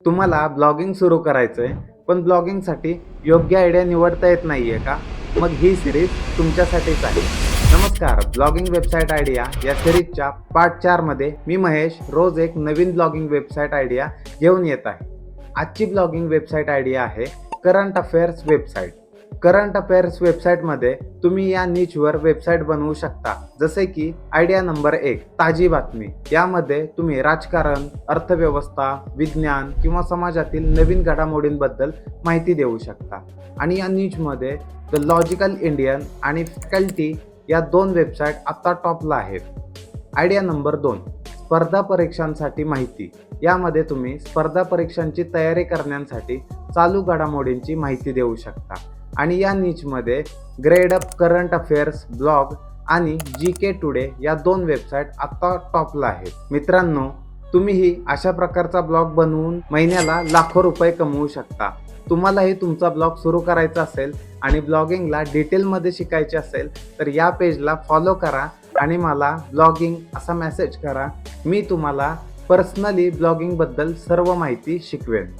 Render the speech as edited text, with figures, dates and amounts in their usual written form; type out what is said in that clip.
तुम्हाला ब्लॉगिंग सुरू करायचं आहे, पण ब्लॉगिंगसाठी योग्य आयडिया निवडता येत नाही आहे का? मग ही सिरीज तुमच्यासाठीच आहे. नमस्कार, ब्लॉगिंग वेबसाईट आयडिया या सिरीजच्या पार्ट 4मध्ये मी महेश रोज एक नवीन ब्लॉगिंग वेबसाईट आयडिया घेऊन येत आहे. आजची ब्लॉगिंग वेबसाईट आयडिया आहे current affairs website. Current affairs वेबसाईटमध्ये तुम्ही या निचवर वेबसाईट बनवू शकता. जसे की आयडिया नंबर 1 ताजी बातमी. यामध्ये तुम्ही राजकारण, अर्थव्यवस्था, विज्ञान किंवा समाजातील नवीन घडामोडींबद्दल माहिती देऊ शकता. आणि या निचमध्ये द लॉजिकल इंडियन आणि फॅकल्टी या 2 वेबसाईट आता टॉपला आहेत. आयडिया नंबर 2 स्पर्धा परीक्षांसाठी माहिती. यामध्ये तुम्ही स्पर्धा परीक्षांची तयारी करण्यासाठी चालू घडामोडींची माहिती देऊ शकता. आणि या निचमध्ये Gradeup current affairs blog आणि GK टुडे या 2 वेबसाईट आता टॉपला आहेत. मित्रांनो, तुम्हीही अशा प्रकारचा ब्लॉग बनवून महिन्याला लाखो रुपये कमवू शकता. तुम्हालाही तुमचा ब्लॉग सुरू करायचा असेल आणि ब्लॉगिंगला डिटेलमध्ये शिकायचे असेल तर या पेजला फॉलो करा आणि मला ब्लॉगिंग असा मेसेज करा. मी तुम्हाला पर्सनली ब्लॉगिंगबद्दल सर्व माहिती शिकवेन.